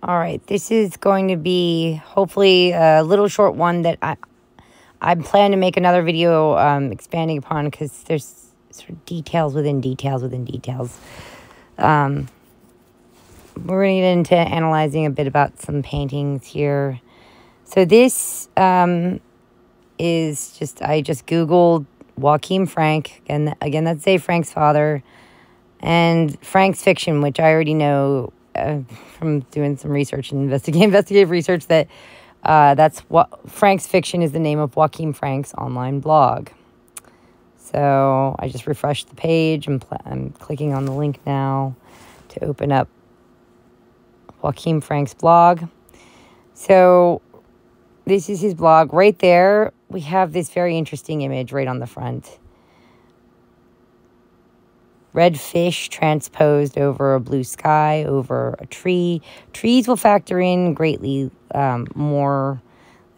All right, this is going to be hopefully a little short one that I plan to make another video expanding upon, because there's sort of details within details within details. We're going to get into analyzing a bit about some paintings here. So this is just, I just Googled Joachim Frank, and again, that's Dave Frank's father, and Frank's fiction, which I already know from doing some research and investigative research, that that's what Frank's fiction is the name of Joachim Frank's online blog. So I just refreshed the page, and I'm clicking on the link now to open up Joachim Frank's blog. So this is his blog. Right there, we have this very interesting image right on the front. Red fish transposed over a blue sky, over a tree. Trees will factor in greatly more.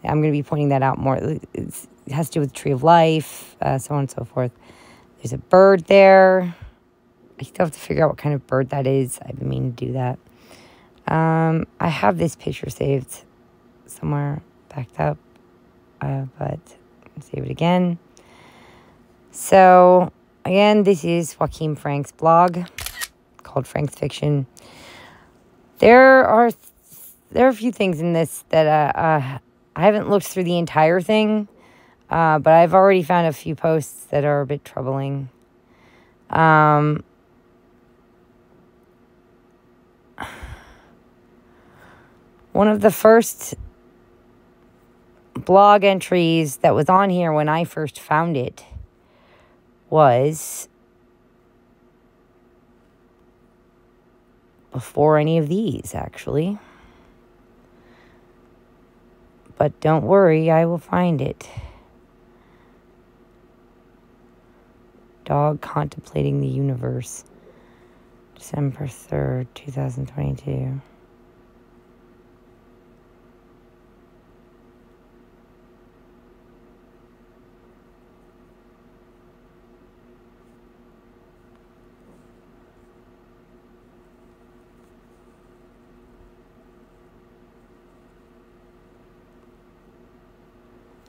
I'm going to be pointing that out more. It has to do with the tree of life, so on and so forth. There's a bird there. I still have to figure out what kind of bird that is. I've been meaning to do that. I have this picture saved somewhere backed up, but save it again. So again, this is Joachim Frank's blog called Frank's Fiction. There are a few things in this that I haven't looked through the entire thing, but I've already found a few posts that are a bit troubling. One of the first blog entries that was on here when I first found it was before any of these, actually. But don't worry, I will find it. Dog contemplating the universe. December 3rd, 2022.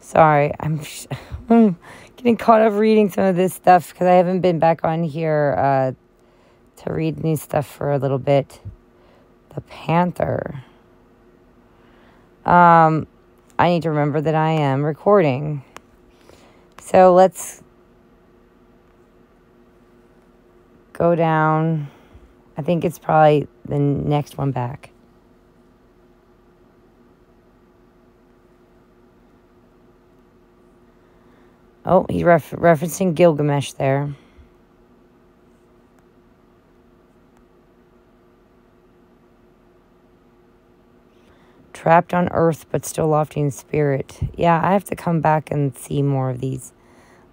Sorry, I'm getting caught up reading some of this stuff because I haven't been back on here to read new stuff for a little bit. The Panther. I need to remember that I am recording. So let's go down. I think it's probably the next one back. Oh, he's referencing Gilgamesh there. Trapped on Earth, but still lofty in spirit. Yeah, I have to come back and see more of these.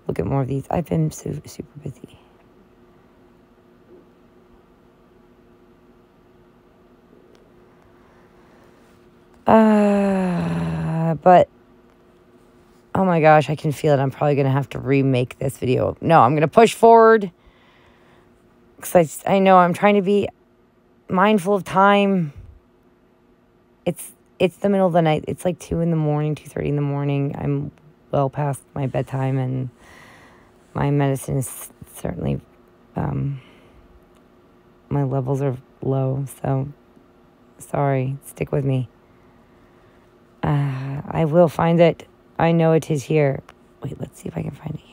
Look at more of these. I've been super busy. But oh my gosh, I can feel it. I'm probably going to have to remake this video. No, I'm going to push forward. Because I know I'm trying to be mindful of time. It's the middle of the night. It's like 2 in the morning, 2:30 in the morning. I'm well past my bedtime, and my medicine is certainly, my levels are low. So, sorry. Stick with me. I will find it. I know it is here. Wait, let's see if I can find it here.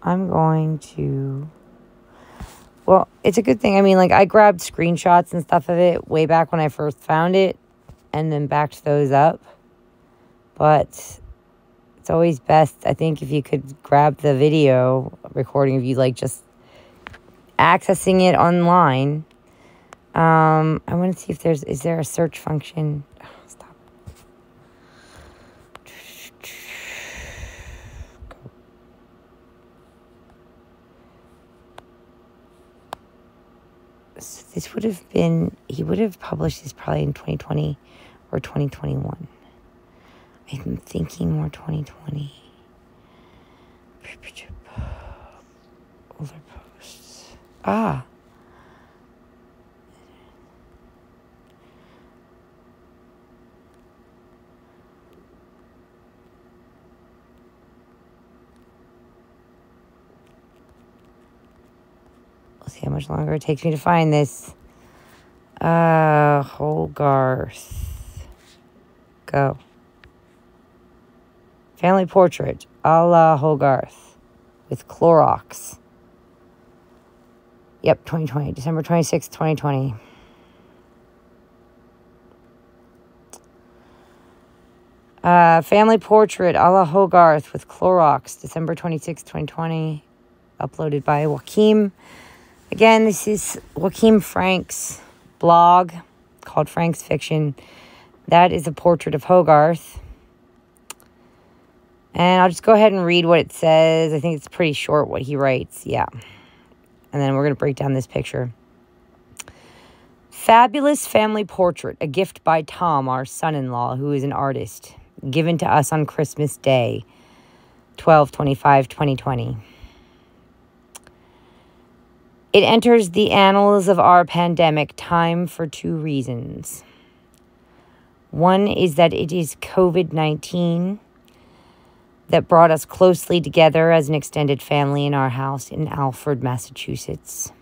I'm going to... Well, it's a good thing. I mean, like, I grabbed screenshots and stuff of it way back when I first found it and then backed those up. But it's always best, I think, if you could grab the video recording of you, like, just accessing it online. I want to see if is there a search function? Oh, stop. So this would have been, he would have published this probably in 2020 or 2021. I'm thinking more 2020. Older posts. Ah. We'll see how much longer it takes me to find this. Hogarth. Go. Family portrait, a la Hogarth, with Clorox. Yep, 2020, December 26th, 2020. Family portrait, a la Hogarth, with Clorox, December 26th, 2020. Uploaded by Joachim. Again, this is Joachim Frank's blog called Frank's Fiction. That is a portrait of Hogarth. And I'll just go ahead and read what it says. I think it's pretty short what he writes. Yeah. And then we're going to break down this picture. Fabulous family portrait. A gift by Tom, our son-in-law, who is an artist. Given to us on Christmas Day, 12/25/2020. It enters the annals of our pandemic time for two reasons. One is that it is COVID-19 that brought us closely together as an extended family in our house in Alfred, Massachusetts.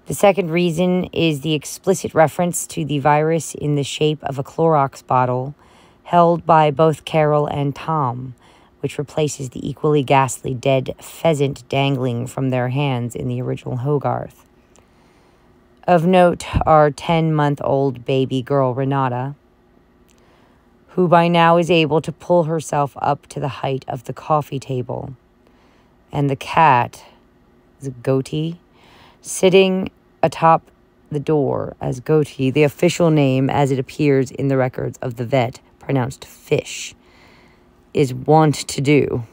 The second reason is the explicit reference to the virus in the shape of a Clorox bottle held by both Carol and Tom, which replaces the equally ghastly dead pheasant dangling from their hands in the original Hogarth. Of note, our 10-month-old baby girl, Renata, who by now is able to pull herself up to the height of the coffee table, and the cat, is it Goethe, sitting atop the door as Goethe, the official name as it appears in the records of the vet, pronounced fish, is wont to do.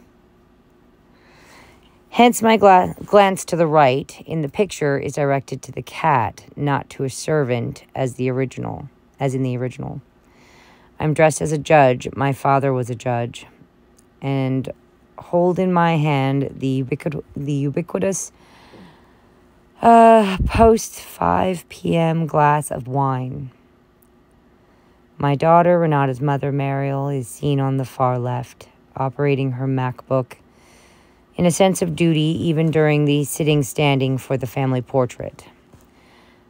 Hence my glance to the right in the picture is directed to the cat, not to a servant as in the original. I'm dressed as a judge. My father was a judge. And hold in my hand the ubiquitous post 5 p.m. glass of wine. My daughter, Renata's mother, Mariel, is seen on the far left, operating her MacBook in a sense of duty even during the sitting-standing for the family portrait.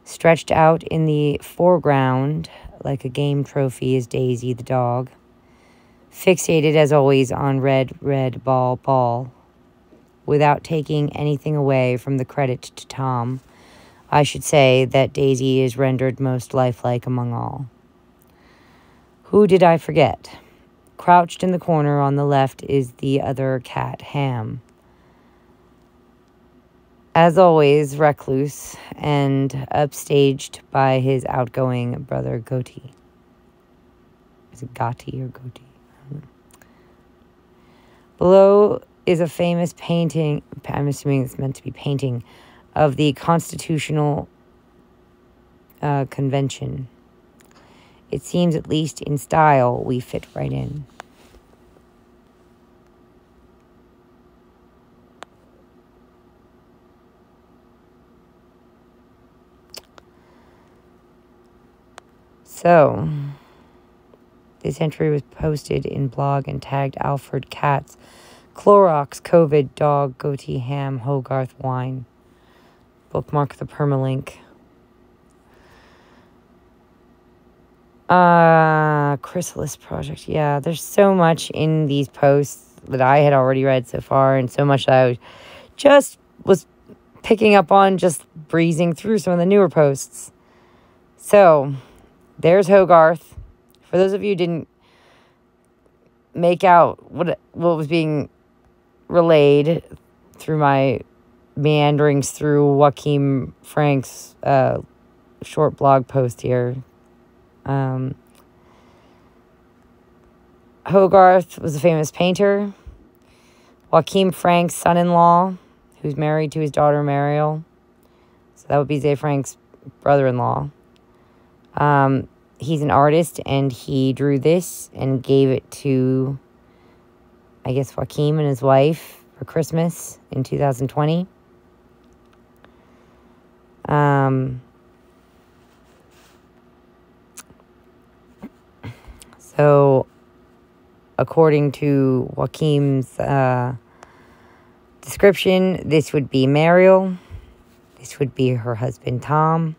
Stretched out in the foreground, like a game trophy, is Daisy the dog, fixated as always on red ball. Without taking anything away from the credit to Tom, I should say that Daisy is rendered most lifelike among all. Who did I forget? Crouched in the corner on the left is the other cat, Ham. As always, recluse and upstaged by his outgoing brother, Goethe. Is it Gotti or Goethe? I don't know. Below is a famous painting, I'm assuming it's meant to be painting, of the Constitutional Convention. It seems, at least in style, we fit right in. So, this entry was posted in blog and tagged Alfred Katz, Clorox, COVID, dog, Goatee, ham, Hogarth, wine. Bookmark the permalink. Chrysalis Project. Yeah, there's so much in these posts. that I had already read so far, and so much that I just was picking up on, just breezing through some of the newer posts. So, there's Hogarth. For those of you who didn't make out what was being relayed through my meanderings through Joachim Frank's short blog post here. Hogarth was a famous painter. Joachim Frank's son-in-law, who's married to his daughter Mariel. So that would be Zé Frank's brother-in-law. He's an artist, and he drew this and gave it to, I guess, Joachim and his wife for Christmas in 2020. So, according to Joachim's description, this would be Mariel. This would be her husband, Tom.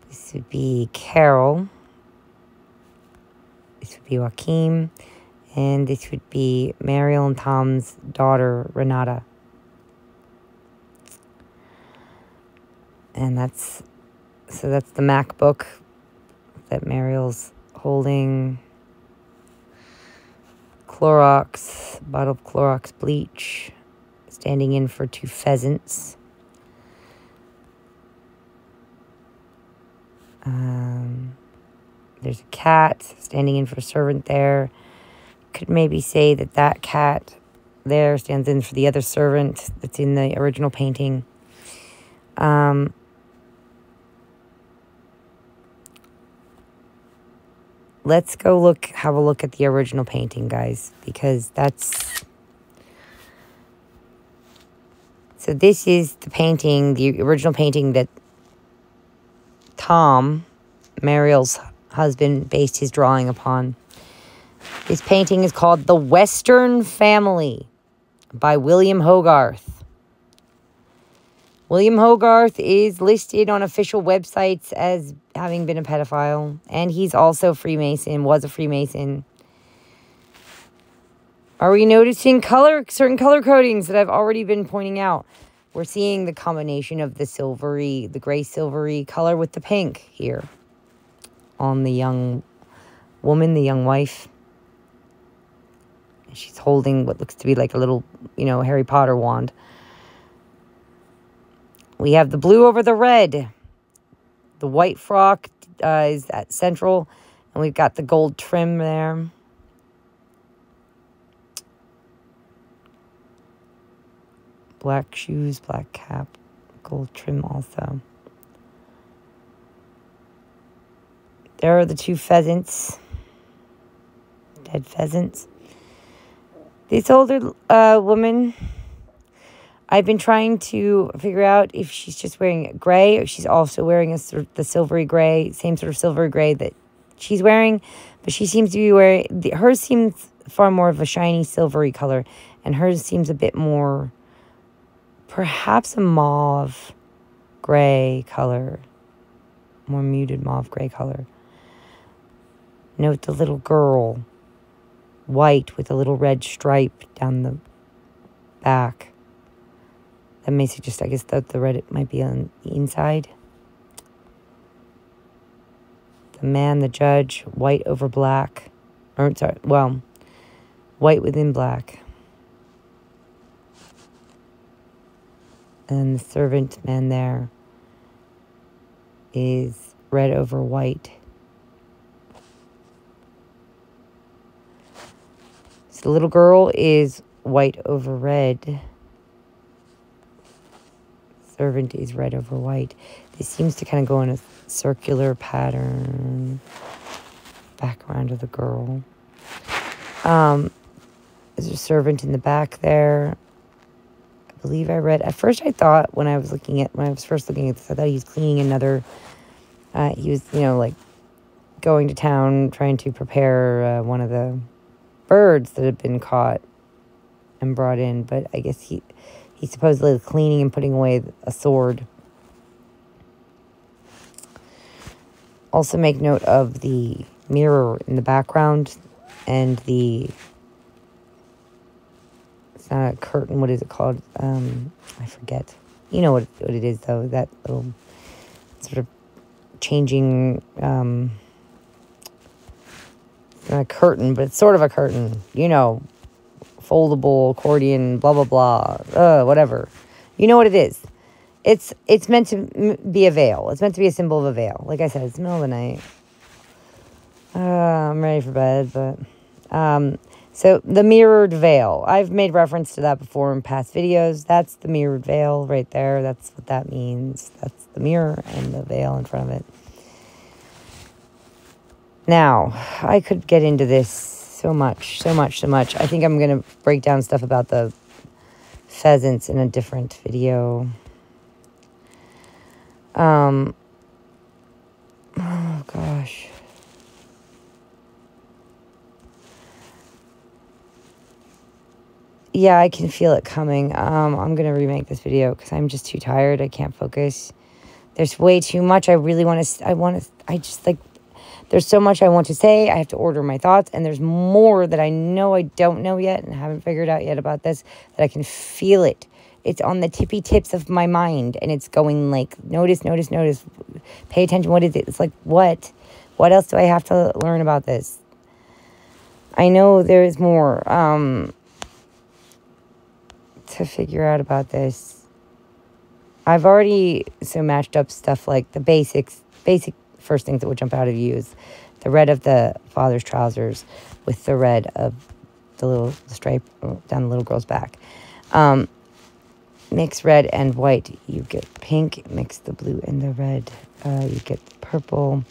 This would be Carol. This would be Joachim. And this would be Mariel and Tom's daughter, Renata. And that's the MacBook that Mariel's holding. Clorox, bottle of Clorox bleach, standing in for 2 pheasants. There's a cat standing in for a servant there. Could maybe say that cat there stands in for the other servant that's in the original painting. Let's go have a look at the original painting, guys, because so this is the painting, the original painting that Tom, Mariel's husband, based his drawing upon. This painting is called The Western Family by William Hogarth. William Hogarth is listed on official websites as having been a pedophile, and he's also Freemason, was a Freemason. Are we noticing certain color codings that I've already been pointing out? We're seeing the combination of the gray silvery color with the pink here on the young woman, the young wife. She's holding what looks to be like a little, Harry Potter wand. We have the blue over the red. The white frock is at central, and we've got the gold trim there. Black shoes, black cap, gold trim also. There are the 2 pheasants. Dead pheasants. This older woman, I've been trying to figure out if she's just wearing gray or she's also wearing the silvery gray, same sort of silvery gray that she's wearing. But she seems to be wearing, hers seems far more of a shiny silvery color, and hers seems a bit more, perhaps a mauve gray color, more muted mauve gray color. Note the little girl, white with a little red stripe down the back. That may suggest, I guess, that the red might be on the inside. The man, the judge, white over black. White within black. And the servant man there is red over white. So the little girl is white over red. Servant is red over white. This seems to kind of go in a circular pattern. Background of the girl. There's a servant in the back there. I believe I read. At first, I thought when I was first looking at this, I thought he was cleaning another. He was, going to town trying to prepare one of the birds that had been caught and brought in. But I guess he's supposedly cleaning and putting away a sword. Also make note of the mirror in the background and the It's not a curtain. What is it called? I forget. You know what it is, though. That little sort of changing... it's not a curtain, but it's sort of a curtain. You know, foldable, accordion, blah, blah, blah. Whatever. You know what it is. It's meant to be a veil. It's meant to be a symbol of a veil. Like I said, it's the middle of the night. I'm ready for bed, but... So, the mirrored veil. I've made reference to that before in past videos. That's the mirrored veil right there. That's what that means. That's the mirror and the veil in front of it. Now, I could get into this so much. I think I'm going to break down stuff about the pheasants in a different video. Oh, gosh. Yeah, I can feel it coming. I'm going to remake this video because I'm just too tired. I can't focus. There's way too much. I really want to, there's so much I want to say. I have to order my thoughts. And there's more that I know I don't know yet and haven't figured out yet about this, that I can feel it. It's on the tippy tips of my mind. And it's going like, notice. Pay attention. What is it? It's like, what? What else do I have to learn about this? I know there is more. To figure out about this. I've already matched up stuff like the basic first things that would jump out of you is the red of the father's trousers with the red of the little stripe down the little girl's back. Mix red and white, you get pink. Mix the blue and the red, you get purple.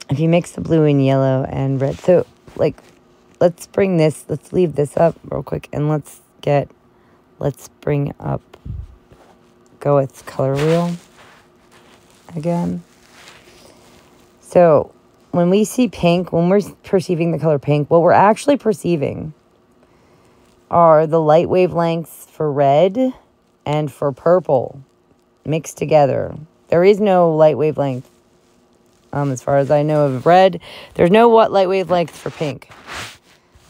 If you mix the blue and yellow and red, so like, let's leave this up real quick and let's bring up Goethe's color wheel again. So when we see pink, when we're perceiving the color pink, what we're actually perceiving are the light wavelengths for red and for purple mixed together. There is no light wavelength, as far as I know, of red. There's no light wavelength for pink.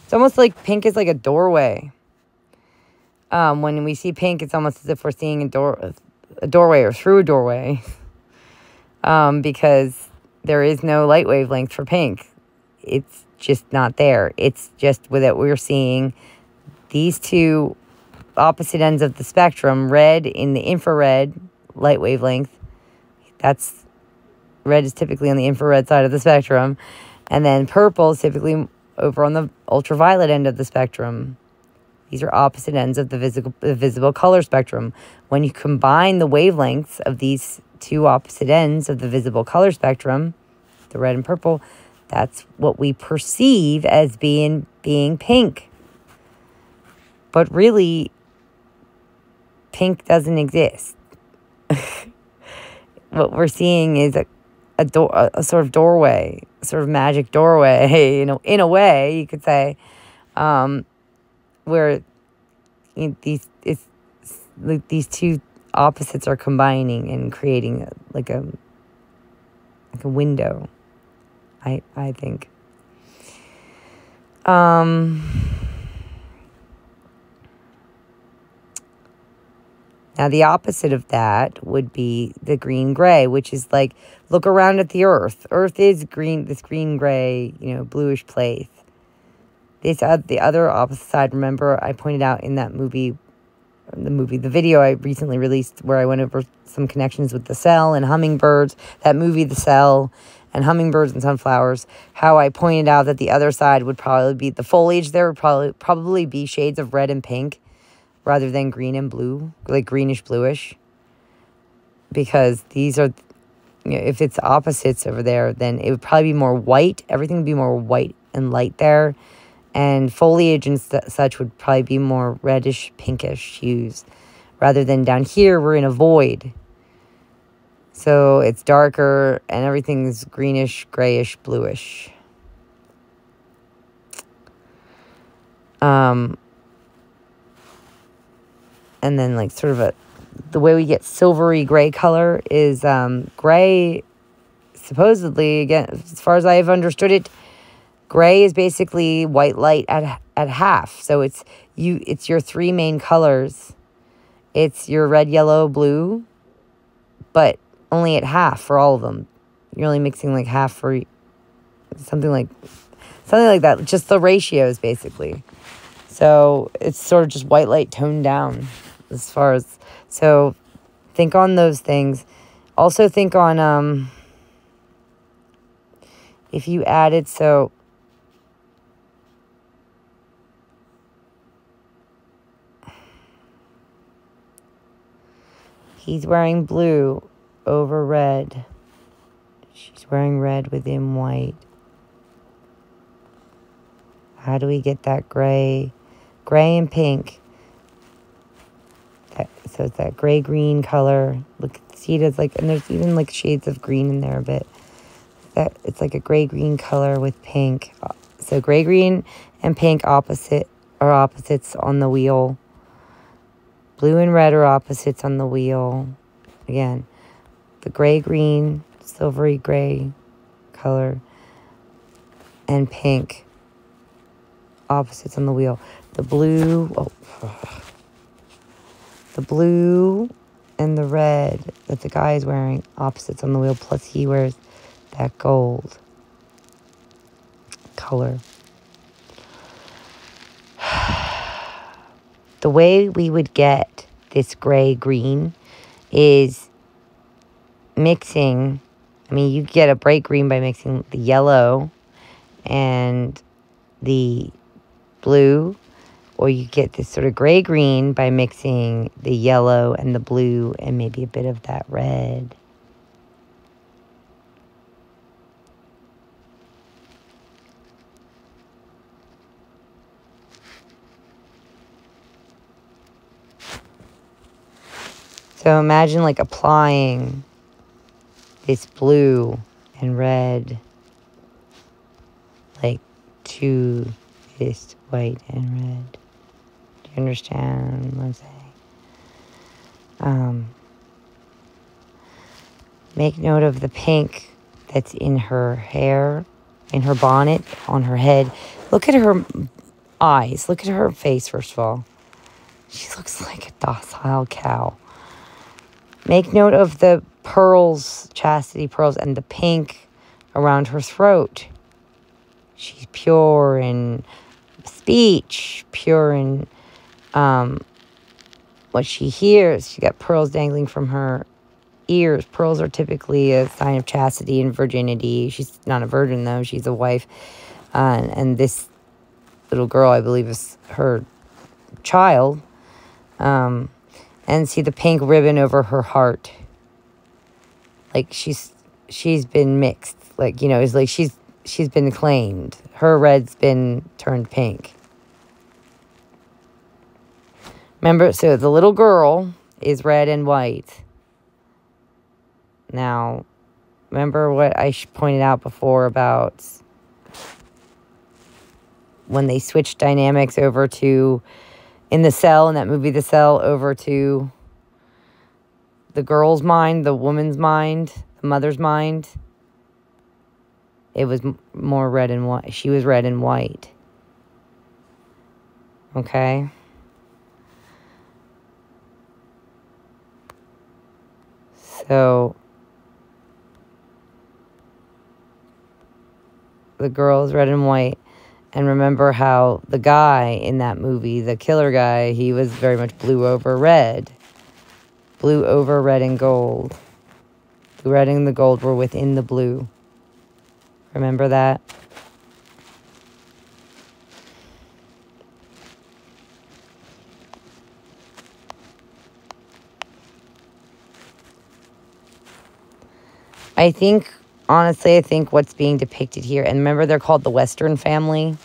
It's almost like pink is like a doorway. When we see pink, it's almost as if we're seeing a doorway or through a doorway. Because there is no light wavelength for pink. It's just not there. It's just that we're seeing these two opposite ends of the spectrum. Red in the infrared light wavelength. Red is typically on the infrared side of the spectrum. And then purple is typically over on the ultraviolet end of the spectrum. These are opposite ends of the visible color spectrum. When you combine the wavelengths of these two opposite ends of the visible color spectrum, the red and purple, that's what we perceive as being pink. But really, pink doesn't exist. What we're seeing is a sort of doorway, a sort of magic doorway, in a way, you could say, where these two opposites are combining and creating like a window. I think. Now, the opposite of that would be the green-gray, which is like, look around at the Earth. Earth is green, this green-gray, bluish place. The other opposite side, remember, I pointed out in that the video I recently released where I went over some connections with the cell and hummingbirds, that movie, The Cell, and hummingbirds and sunflowers, how I pointed out that the other side would probably be, the foliage there would probably be shades of red and pink, rather than green and blue, like greenish bluish. Because these are, if it's opposites over there, then it would probably be more white. Everything would be more white and light there. And foliage and such would probably be more reddish, pinkish hues. Rather than down here, we're in a void. So it's darker and everything's greenish, grayish, bluish. And then like sort of the way we get silvery gray color is gray, supposedly, again, as far as I've understood it, gray is basically white light at at half. So it's your three main colors. It's your red, yellow, blue, but only at half for all of them. You're only mixing like half for something like that. Just the ratios, basically. So it's sort of just white light toned down as far as... So think on those things. Also think on... if you added... So... He's wearing blue over red. She's wearing red within white. How do we get that gray? Gray and pink. So it's that gray-green color. Look, see it as like, and there's even like shades of green in there a bit. It's like a gray-green color with pink. So gray-green and pink opposites on the wheel. Blue and red are opposites on the wheel. Again, the gray-green, silvery gray color, and pink opposites on the wheel. The blue and the red that the guy is wearing, opposites on the wheel, plus he wears that gold color. The way we would get this gray-green is mixing. I mean, you get a bright green by mixing the yellow and the blue, or you get this sort of gray-green by mixing the yellow and the blue and maybe a bit of that red. So imagine like applying this blue and red like to this white and red. Do you understand what I'm saying? Make note of the pink that's in her hair, in her bonnet, on her head. Look at her eyes. Look at her face, first of all. She looks like a docile cow. Make note of the pearls, chastity pearls, and the pink around her throat. She's pure in speech, pure in what she hears. She got pearls dangling from her ears. Pearls are typically a sign of chastity and virginity. She's not a virgin, though. She's a wife. And this little girl, I believe, is her child. And see the pink ribbon over her heart. Like she's been mixed. Like, you know, it's like she's been claimed. Her red's been turned pink. Remember, so the little girl is red and white. Now, remember what I pointed out before about when they switched dynamics over to... in The Cell, in that movie, The Cell, over to the girl's mind, the woman's mind, the mother's mind. It was more red and white. She was red and white. Okay? So, the girl is red and white. And remember how the guy in that movie, the killer guy, he was very much blue over red. Blue over red and gold. The red and the gold were within the blue. Remember that? Honestly, I think what's being depicted here, and remember they're called the Western family.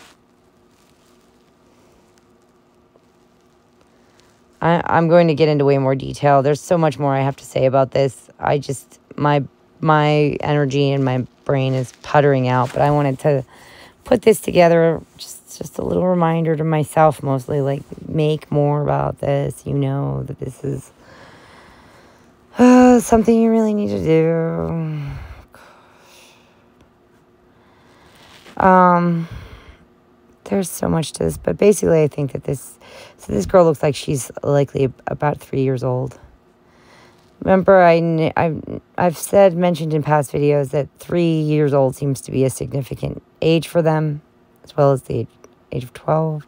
I'm going to get into way more detail. There's so much more I have to say about this. My energy and my brain is puttering out, but I wanted to put this together, just a little reminder to myself mostly, like, make more about this. You know that this is something you really need to do. there's so much to this, but basically I think that this girl looks like she's likely about 3 years old. Remember, I've mentioned in past videos that 3 years old seems to be a significant age for them, as well as the age of 12.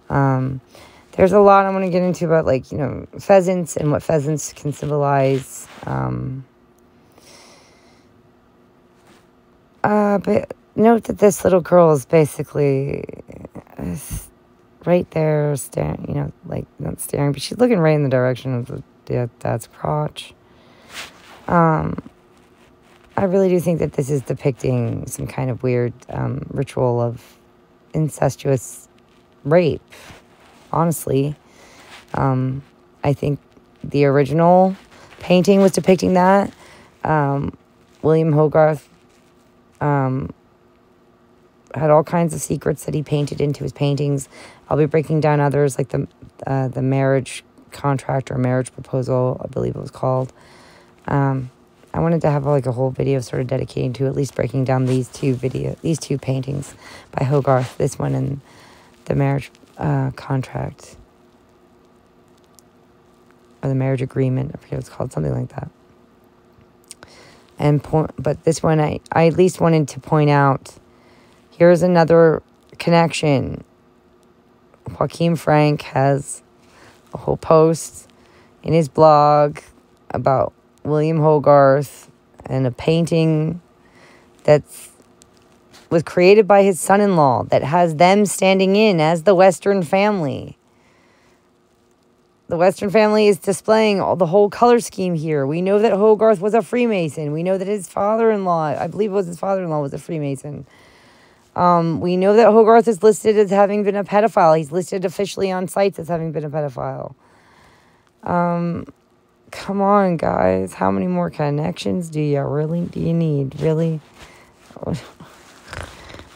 There's a lot I'm going to get into about, like, you know, pheasants and what pheasants can symbolize. But note that this little girl is basically right there staring, you know, like, not staring, but she's looking right in the direction of the dad's crotch. I really do think that this is depicting some kind of weird ritual of incestuous rape, honestly. I think the original painting was depicting that. William Hogarth had all kinds of secrets that he painted into his paintings. I'll be breaking down others, like the marriage contract or marriage proposal, I believe it was called. I wanted to have like a whole video sort of dedicated to at least breaking down these two paintings by Hogarth, this one and the marriage contract, or the marriage agreement, I forget what it's called, something like that. But this one, I at least wanted to point out, here's another connection. Joachim Frank has a whole post in his blog about William Hogarth and a painting that was created by his son-in-law that has them standing in as the Western family. The Western family is displaying the whole color scheme here. We know that Hogarth was a Freemason. We know that his father-in-law, I believe it was his father-in-law, was a Freemason. We know that Hogarth is listed as having been a pedophile. He's listed officially on sites as having been a pedophile. Come on, guys. How many more connections do you need? Really?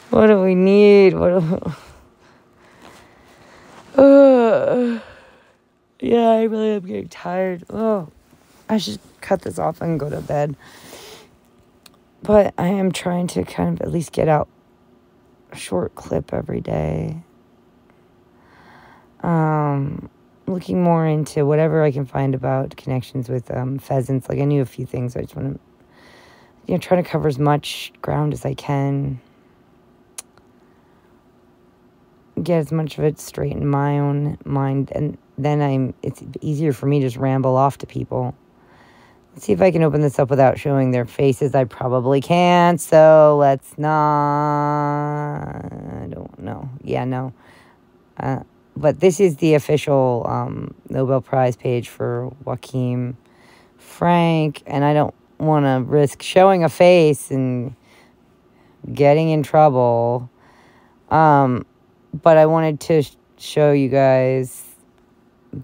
What do we need? Yeah, I really am getting tired. Oh, I should cut this off and go to bed. But I am trying to kind of at least get out a short clip every day. Looking more into whatever I can find about connections with pheasants. Like, I knew a few things. I just want to, try to cover as much ground as I can. Get as much of it straight in my own mind, and then it's easier for me to just ramble off to people. Let's see if I can open this up without showing their faces. I probably can't, so let's not. I don't know. Yeah, no. But this is the official Nobel Prize page for Joachim Frank, and I don't want to risk showing a face and getting in trouble. But I wanted to show you guys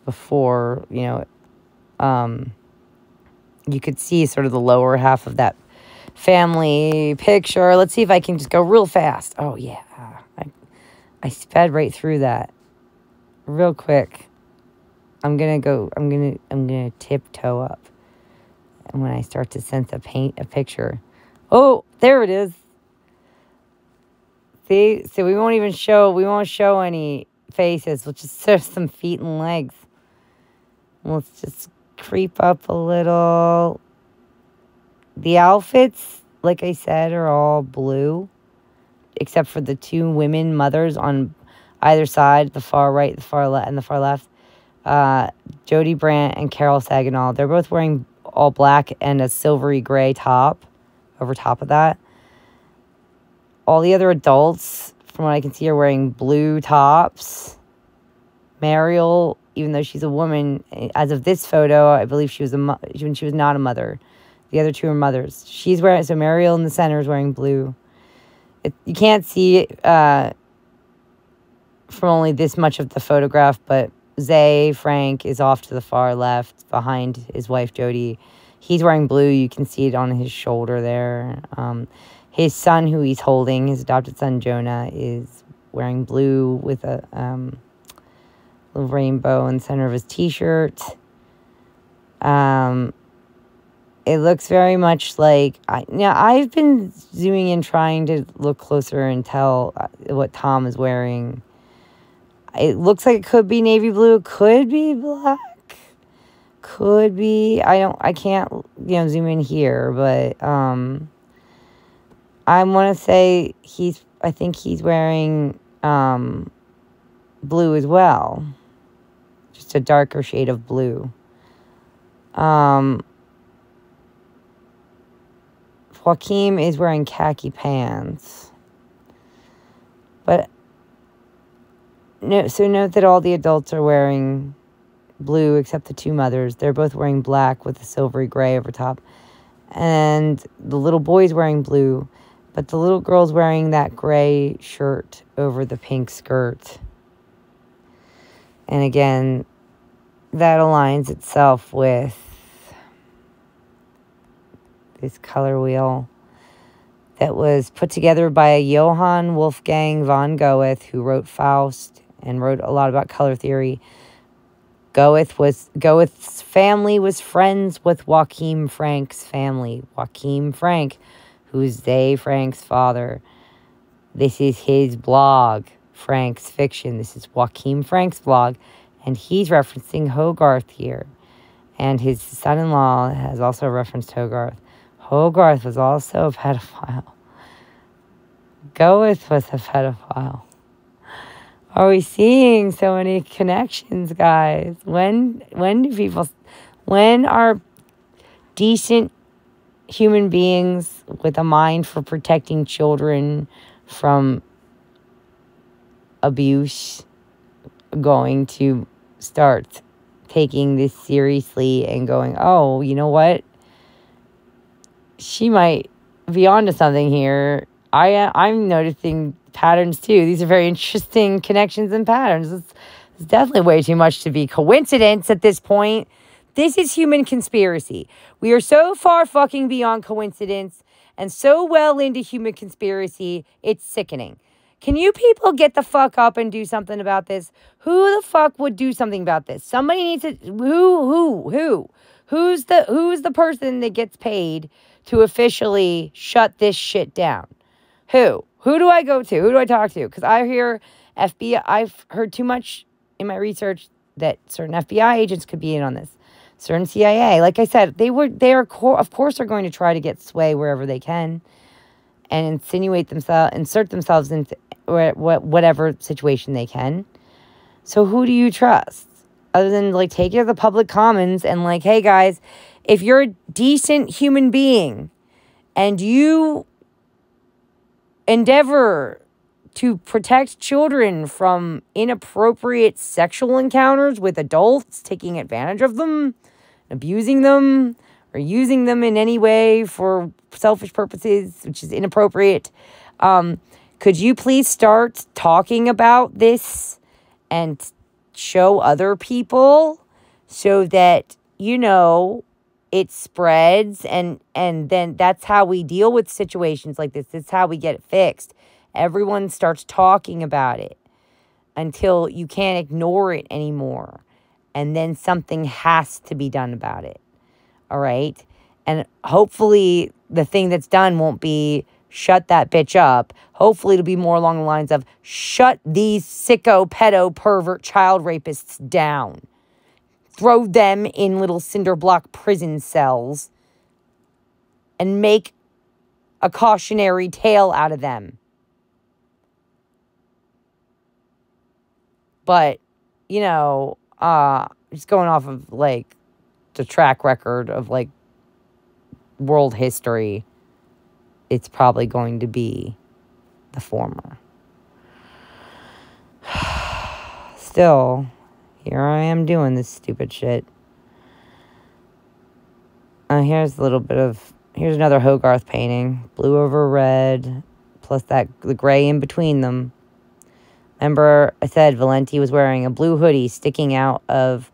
before, you could see sort of the lower half of that family picture. Let's see if I can just go real fast. Oh, yeah. I sped right through that real quick. I'm going to tiptoe up. And when I start to sense a picture. Oh, there it is. See, so we won't show any faces. We'll just show some feet and legs. Let's just creep up a little. The outfits, like I said, are all blue, except for the two women mothers on either side, the far right, the far left, and the far left. Jody Brandt and Carol Saginaw. They're both wearing all black and a silvery gray top over top of that. All the other adults, from what I can see, are wearing blue tops. Mariel, even though she's a woman, as of this photo, I believe she was not a mother. The other two are mothers. So Mariel in the center is wearing blue. You can't see from only this much of the photograph, but Zay Frank is off to the far left behind his wife Jody. He's wearing blue. You can see it on his shoulder there. His son, who he's holding, his adopted son, Jonah, is wearing blue with a little rainbow in the center of his T-shirt. It looks very much like... I've been zooming in trying to look closer and tell what Tom is wearing. It looks like it could be navy blue. Could be black. Could be... I can't, zoom in here. But, I want to say I think he's wearing, blue as well. Just a darker shade of blue. Joachim is wearing khaki pants. But, so note that all the adults are wearing blue except the two mothers. They're both wearing black with a silvery gray over top. And the little boy's wearing blue, but the little girl's wearing that gray shirt over the pink skirt. And again, that aligns itself with this color wheel that was put together by Johann Wolfgang von Goethe, who wrote Faust and wrote a lot about color theory. Goethe's family was friends with Joachim Frank's family. Joachim Frank, who's Frank's father. This is his blog, Frank's Fiction. This is Joachim Frank's blog, and he's referencing Hogarth here. And his son-in-law has also referenced Hogarth. Hogarth was also a pedophile. Goethe was a pedophile. Are we seeing so many connections, guys? When are decent human beings with a mind for protecting children from abuse going to start taking this seriously and going, oh, you know what? She might be onto something here. I'm noticing patterns too. These are very interesting connections and patterns. It's definitely way too much to be coincidence at this point. This is human conspiracy. We are so far fucking beyond coincidence and so well into human conspiracy, it's sickening. Can you people get the fuck up and do something about this? Who the fuck would do something about this? Somebody needs to... Who? Who's the person that gets paid to officially shut this shit down? Who? Who do I go to? Who do I talk to? Because I hear FBI... I've heard too much in my research that certain FBI agents could be in on this. Certain CIA. Like I said, of course they're going to try to get sway wherever they can and insert themselves into whatever situation they can. So who do you trust? Other than, take it to the public commons and, hey, guys, if you're a decent human being and you endeavor to protect children from inappropriate sexual encounters with adults, taking advantage of them, abusing them, or using them in any way for selfish purposes, which is inappropriate, could you please start talking about this and show other people so that, it spreads and then that's how we deal with situations like this. This is how we get it fixed. Everyone starts talking about it until you can't ignore it anymore. And then something has to be done about it. All right? And hopefully the thing that's done won't be shut that bitch up. Hopefully it'll be more along the lines of shut these sicko, pedo, pervert, child rapists down. Throw them in little cinder block prison cells and make a cautionary tale out of them. But, just going off of, the track record of, world history, it's probably going to be the former. Still, here I am doing this stupid shit. Here's another Hogarth painting. Blue over red, plus the gray in between them. Remember, I said Valenti was wearing a blue hoodie sticking out of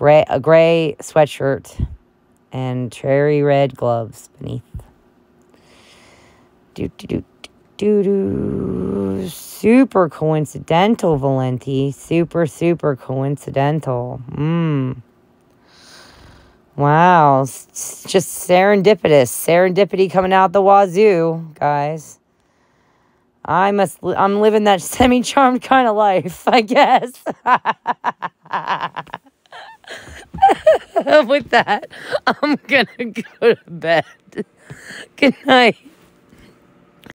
a gray sweatshirt and cherry red gloves beneath. Super coincidental, Valenti. Super, super coincidental. Wow. It's just serendipitous. Serendipity coming out the wazoo, guys. I'm living that semi-charmed kind of life, I guess. With that, I'm gonna go to bed. Good night.